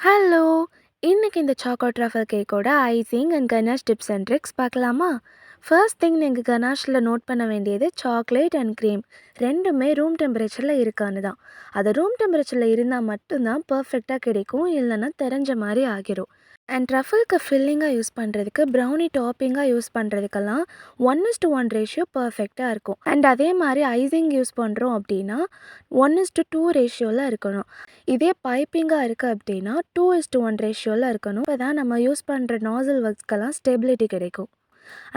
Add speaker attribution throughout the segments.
Speaker 1: Hello! இன்னைக்கு இந்த choco truffle கேக்கோட icing and ganache tips and tricks பார்க்கலாமா? ஃபர்ஸ்ட் திங் நீங்க கனாஷ்ல நோட் பண்ண வேண்டியது சாக்லேட் அண்ட் க்ரீம் 2மே ரூம் டெம்பரேச்சர்ல இருக்கான்னு தான். அது ரூம் டெம்பரேச்சர்ல இருந்தா மட்டும் தான் பெர்ஃபெக்ட்டா கிடைக்கும். இல்லன்னா தெரிஞ்ச மாரி ஆகிரும். அண்ட் ட்ரஃபிள்க்கு ஃபில்லிங்கா யூஸ் பண்ணுறதுக்கு ப்ரௌனி டாப்பிங்கா யூஸ் பண்ணுறதுக்கெல்லாம் 1:1 ரேஷியோ பெர்ஃபெக்ட்டா இருக்கும். அண்ட் அதே மாரி ஐசிங் யூஸ் பண்ணுறோம் அப்படின்னா 1:2 ரேஷியோல இருக்கணும். இதே பைப்பிங்கா இருக்கு அப்படின்னா 2:1 ரேஷியோல இருக்கணும். அப்போ தான் நம்ம யூஸ் பண்ணுற நாசில் ஒர்க்ஸ்க்கெல்லாம் ஸ்டெபிலிட்டி கிடைக்கும்.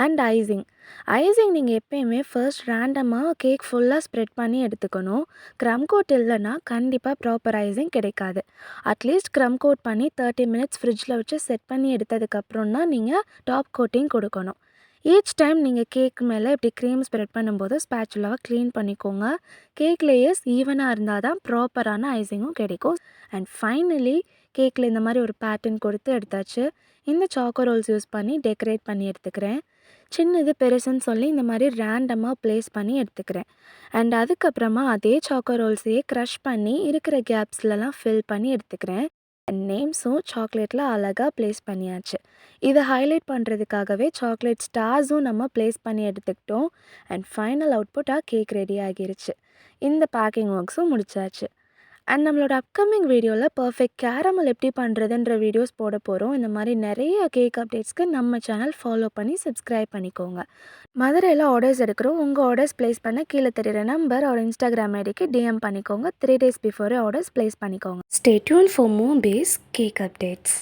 Speaker 1: அண்ட் ஐசிங் நீங்கள் எப்பயுமே ஃபர்ஸ்ட் ரேண்டமாக கேக் ஃபுல்லாக ஸ்ப்ரெட் பண்ணி எடுத்துக்கணும். க்ரம் கோட் இல்லைன்னா கண்டிப்பாக ப்ராப்பர் ஐசிங் கிடைக்காது. அட்லீஸ்ட் க்ரம் கோட் பண்ணி 30 மினிட்ஸ் ஃப்ரிட்ஜில் வச்சு செட் பண்ணி எடுத்ததுக்கப்புறம் தான் நீங்கள் டாப் கோட்டிங் கொடுக்கணும். ஈச் டைம் நீங்கள் கேக் மேலே இப்படி க்ரீம் ஸ்ப்ரெட் பண்ணும்போது ஸ்பேச்சுலாவை க்ளீன் பண்ணிக்கோங்க. கேக் லேயர்ஸ் ஈவனாக இருந்தால் தான் ப்ராப்பரான ஐசிங்கும் கிடைக்கும். அண்ட் ஃபைனலி கேக்கில் இந்த மாதிரி ஒரு பேட்டர்ன் கொடுத்து எடுத்தாச்சு. இந்த சாக்கோ ரோல்ஸ் யூஸ் பண்ணி டெக்கரேட் பண்ணி எடுத்துக்கிறேன். சின்னது பெருசுன்னு சொல்லி இந்த மாதிரி ரேண்டமாக ப்ளேஸ் பண்ணி எடுத்துக்கிறேன். அண்ட் அதுக்கப்புறமா அதே சாக்கோ ரோல்ஸையே க்ரஷ் பண்ணி இருக்கிற கேப்ஸ்லலாம் ஃபில் பண்ணி எடுத்துக்கிறேன். அண்ட் நேம்ஸும் சாக்லேட்டில் அழகாக ப்ளேஸ் பண்ணியாச்சு. இதை ஹைலைட் பண்ணுறதுக்காகவே சாக்லேட் ஸ்டார்ஸும் நம்ம ப்ளேஸ் பண்ணி எடுத்துக்கிட்டோம். அண்ட் ஃபைனல் அவுட்புட்டாக கேக் ரெடி ஆகிருச்சு. இந்த பேக்கிங் ஒர்க்ஸும் முடிச்சாச்சு. அண்ட் நம்மளோட அப்கமிங் வீடியோவில் பர்ஃபெக்ட் கேரமல் எப்படி பண்ணுறதுன்ற வீடியோஸ் போட போகிறோம். இந்த மாதிரி நிறைய கேக் அப்டேட்ஸ்க்கு நம்ம சேனல் ஃபாலோ பண்ணி சப்ஸ்கிரைப் பண்ணிக்கோங்க. மதுரையில் ஆர்டர்ஸ் எடுக்கிறோம். உங்கள் ஆர்டர்ஸ் ப்ளேஸ் பண்ண கீழே தெரியுற நம்பர் ஒரு இன்ஸ்டாகிராம் ஐடிக்கு டிஎம் பண்ணிக்கோங்க. 3 days பிஃபோரே ஆர்டர்ஸ் ப்ளேஸ் பண்ணிக்கோங்க. Stay tune for more base cake updates.